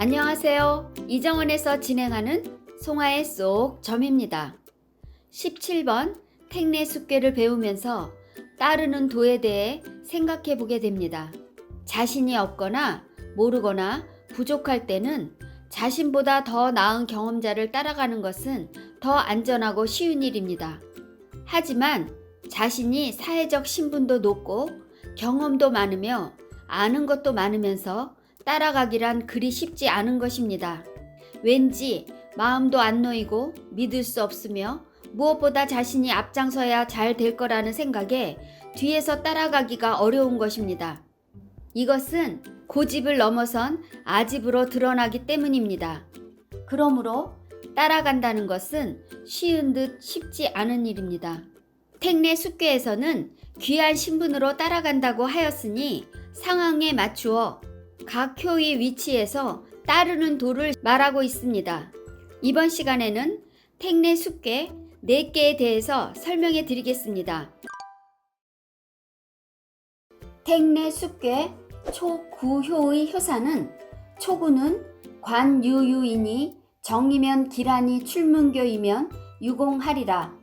안녕하세요. 이정원에서 진행하는 송하의 쏙 점입니다. 17번 택내 숙궤를 배우면서 따르는 도에 대해 생각해 보게 됩니다. 자신이 없거나 모르거나 부족할 때는 자신보다 더 나은 경험자를 따라가는 것은 더 안전하고 쉬운 일입니다. 하지만 자신이 사회적 신분도 높고 경험도 많으며 아는 것도 많으면서 따라가기란 그리 쉽지 않은 것입니다. 왠지 마음도 안 놓이고 믿을 수 없으며 무엇보다 자신이 앞장서야 잘 될 거라는 생각에 뒤에서 따라가기가 어려운 것입니다. 이것은 고집을 넘어선 아집으로 드러나기 때문입니다. 그러므로 따라간다는 것은 쉬운 듯 쉽지 않은 일입니다. 택내 숙궤에서는 귀한 신분으로 따라간다고 하였으니 상황에 맞추어 각 효의 위치에서 따르는 도를 말하고 있습니다. 이번 시간에는 택내 숙궤 4개에 대해서 설명해 드리겠습니다. 택내 숙궤 초구효의 효사는 초구는 관유유이니 정이면 기란이 출문교이면 유공하리라.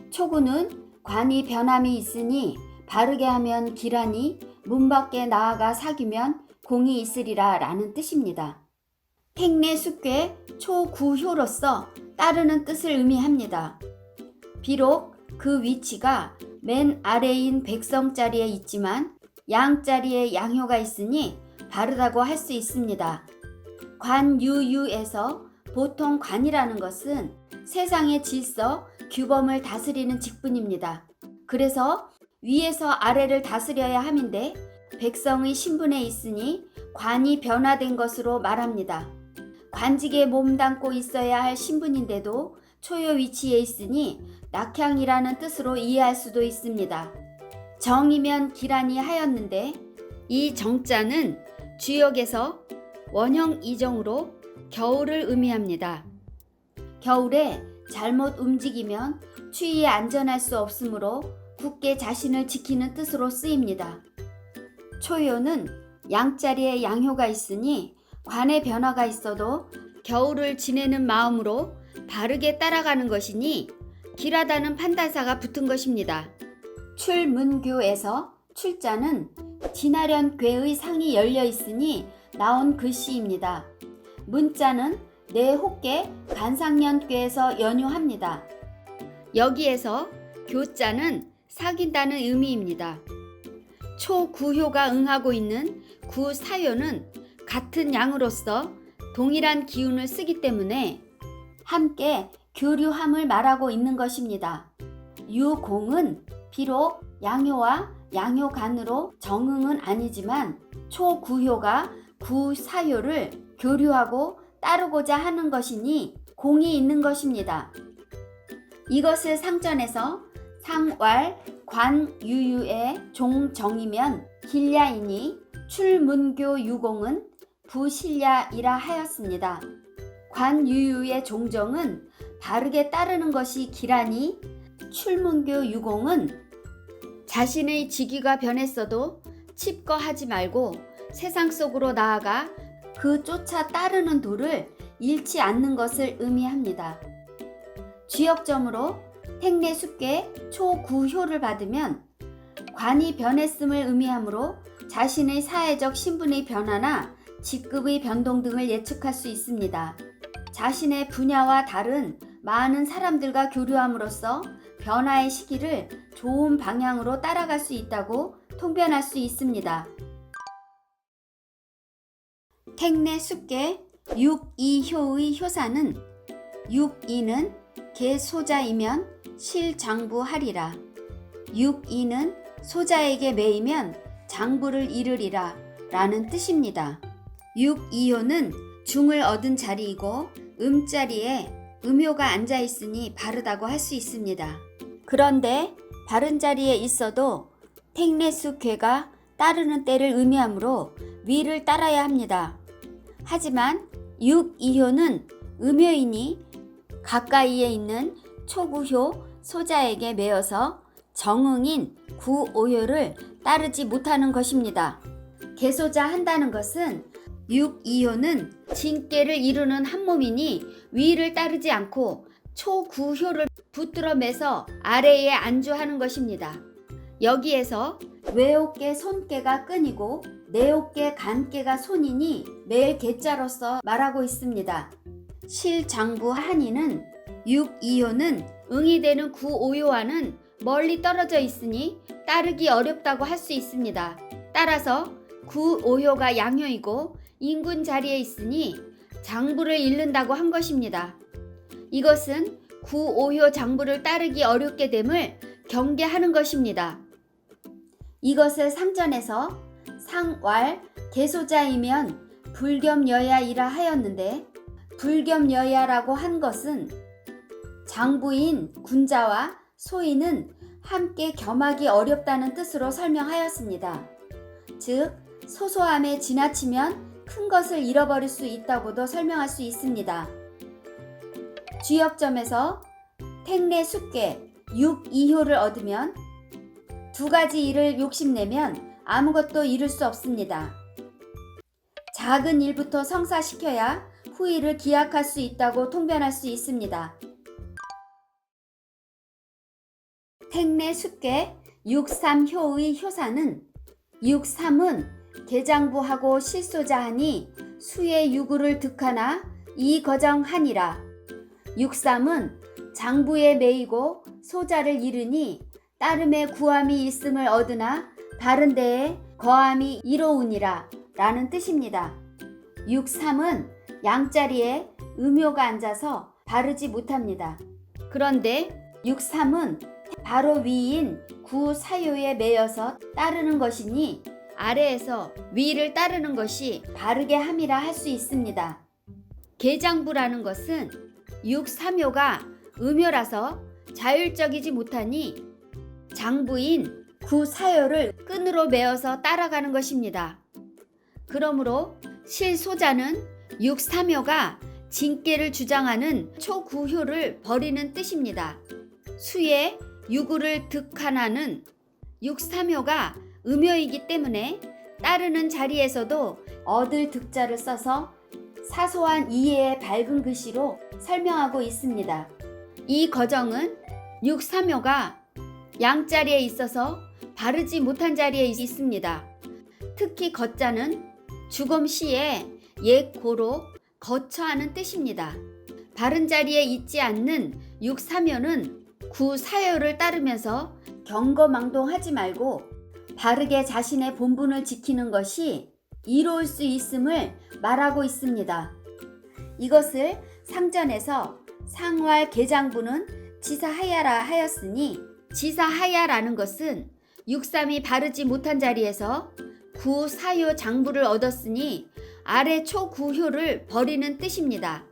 초구는 관이 변함이 있으니 바르게 하면 기란이 문 밖에 나아가 사귀면 공이 있으리라 라는 뜻입니다. 택내 숙궤 초구효로서 따르는 뜻을 의미합니다. 비록 그 위치가 맨 아래인 백성자리에 있지만 양자리에 양효가 있으니 바르다고 할 수 있습니다. 관유유에서 보통 관이라는 것은 세상의 질서, 규범을 다스리는 직분입니다. 그래서 위에서 아래를 다스려야 함인데 백성의 신분에 있으니 관이 변화된 것으로 말합니다. 관직에 몸담고 있어야 할 신분인데도 초요 위치에 있으니 낙향이라는 뜻으로 이해할 수도 있습니다. 정이면 기란이 하였는데 이 정자는 주역에서 원형 이정으로 겨울을 의미합니다. 겨울에 잘못 움직이면 추위에 안전할 수 없으므로 굳게 자신을 지키는 뜻으로 쓰입니다. 초요는 양자리에 양효가 있으니 관의 변화가 있어도 겨울을 지내는 마음으로 바르게 따라가는 것이니 길하다는 판단사가 붙은 것입니다. 출문교에서 출자는 진하련 궤의 상이 열려 있으니 나온 글씨입니다. 문자는 내혹계 간상년궤에서 연유합니다. 여기에서 교자는 사귄다는 의미입니다. 초구효가 응하고 있는 구사효는 같은 양으로서 동일한 기운을 쓰기 때문에 함께 교류함을 말하고 있는 것입니다. 유공은 비록 양효와 양효간으로 정응은 아니지만 초구효가 구사효를 교류하고 따르고자 하는 것이니 공이 있는 것입니다. 이것을 상전해서 상왈 관유유의 종정이면 길야이니 출문교 유공은 부실야이라 하였습니다. 관유유의 종정은 바르게 따르는 것이 기라니 출문교 유공은 자신의 직위가 변했어도 칩거하지 말고 세상 속으로 나아가 그 쫓아 따르는 도를 잃지 않는 것을 의미합니다. 주역점으로 택내 숙궤 초구효를 받으면 관이 변했음을 의미하므로 자신의 사회적 신분의 변화나 직급의 변동 등을 예측할 수 있습니다. 자신의 분야와 다른 많은 사람들과 교류함으로써 변화의 시기를 좋은 방향으로 따라갈 수 있다고 통변할 수 있습니다. 택내 숙궤 6이효의 효사는 6이는 개소자이면 실장부하리라. 6이는 소자에게 매이면 장부를 이르리라 라는 뜻입니다. 6이효는 중을 얻은 자리이고 음자리에 음효가 앉아있으니 바르다고 할 수 있습니다. 그런데 바른 자리에 있어도 택내 숙궤가 따르는 때를 의미하므로 위를 따라야 합니다. 하지만 6이효는 음효이니 가까이에 있는 초구효 소자에게 매어서 정응인 구오효를 따르지 못하는 것입니다. 개소자 한다는 것은 6이효는 진께를 이루는 한 몸이니 위를 따르지 않고 초구효를 붙들어 매서 아래에 안주하는 것입니다. 여기에서 외옥계 손께가 끈이고 내옥계 간께가 손이니 매일 개자로서 말하고 있습니다. 실장부 한이는 6이효는 응이 되는 9오효와는 멀리 떨어져 있으니 따르기 어렵다고 할 수 있습니다. 따라서 9오효가 양효이고 인군 자리에 있으니 장부를 잃는다고 한 것입니다. 이것은 9오효 장부를 따르기 어렵게 됨을 경계하는 것입니다. 이것을 상전에서 상왈 개소자이면 불겸여야이라 하였는데, 불겸여야라고 한 것은 장부인 군자와 소인은 함께 겸하기 어렵다는 뜻으로 설명하였습니다. 즉 소소함에 지나치면 큰 것을 잃어버릴 수 있다고도 설명할 수 있습니다. 주역점에서 택내 숙계 6이효를 얻으면 두 가지 일을 욕심내면 아무것도 이룰 수 없습니다. 작은 일부터 성사시켜야 후일을 기약할 수 있다고 통변할 수 있습니다. 택내 숙계 6삼효의 효사는 6삼은 개장부하고 실소자하니 수의 유구를 득하나 이거정하니라. 6삼은 장부에 매이고 소자를 이르니 따름의 구함이 있음을 얻으나 바른 데에 거함이 이로우니라 라는 뜻입니다. 6삼은 양자리에 음효가 앉아서 바르지 못합니다. 그런데 6삼은 바로 위인 구사효에 매여서 따르는 것이니 아래에서 위를 따르는 것이 바르게 함이라 할 수 있습니다. 개장부라는 것은 6삼효가 음효라서 자율적이지 못하니 장부인 구사효를 끈으로 매어서 따라가는 것입니다. 그러므로 실소자는 6삼효가 진께를 주장하는 초구효를 버리는 뜻입니다. 수의 유구를 득하나는 6삼효가 음효이기 때문에 따르는 자리에서도 얻을 득자를 써서 사소한 이해의 밝은 글씨로 설명하고 있습니다. 이 거정은 6삼효가 양자리에 있어서 바르지 못한 자리에 있습니다. 특히 거자는 주검시에 옛고로 거처하는 뜻입니다. 바른 자리에 있지 않는 6삼효는 구사효를 따르면서 경거망동하지 말고 바르게 자신의 본분을 지키는 것이 이로울 수 있음을 말하고 있습니다. 이것을 상전에서 상왈 개장부는 지사하야라 하였으니, 지사하야라는 것은 6삼이 바르지 못한 자리에서 구사효 장부를 얻었으니 아래 초구효를 버리는 뜻입니다.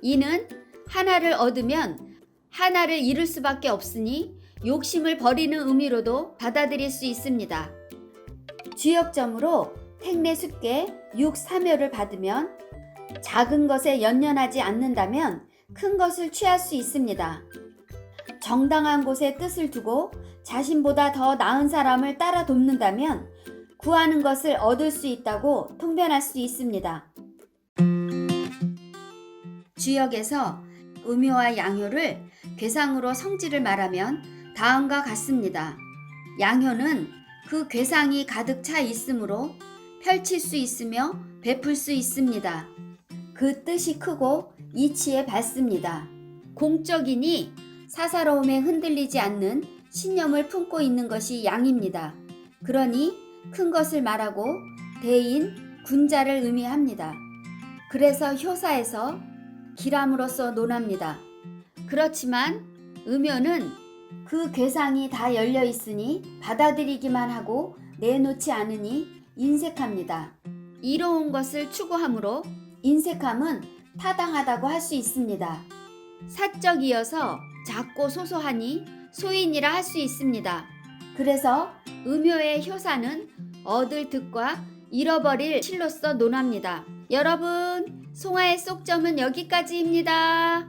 이는 하나를 얻으면 하나를 잃을 수밖에 없으니 욕심을 버리는 의미로도 받아들일 수 있습니다. 주역점으로 택내 숙계 6삼효를 받으면 작은 것에 연연하지 않는다면 큰 것을 취할 수 있습니다. 정당한 곳에 뜻을 두고 자신보다 더 나은 사람을 따라 돕는다면 구하는 것을 얻을 수 있다고 통변할 수 있습니다. 주역에서 음효와 양효를 괴상으로 성질을 말하면 다음과 같습니다. 양효는 그 괴상이 가득 차 있으므로 펼칠 수 있으며 베풀 수 있습니다. 그 뜻이 크고 이치에 밝습니다. 공적이니 사사로움에 흔들리지 않는 신념을 품고 있는 것이 양입니다. 그러니 큰 것을 말하고 대인, 군자를 의미합니다. 그래서 효사에서 기람으로써 논합니다. 그렇지만 음효는 그 괴상이 다 열려 있으니 받아들이기만 하고 내놓지 않으니 인색합니다. 이로운 것을 추구하므로 인색함은 타당하다고 할 수 있습니다. 사적이어서 작고 소소하니 소인이라 할 수 있습니다. 그래서 음효의 효사는 얻을 득과 잃어버릴 실로서 논합니다. 여러분, 송하의 쏙점은 여기까지입니다.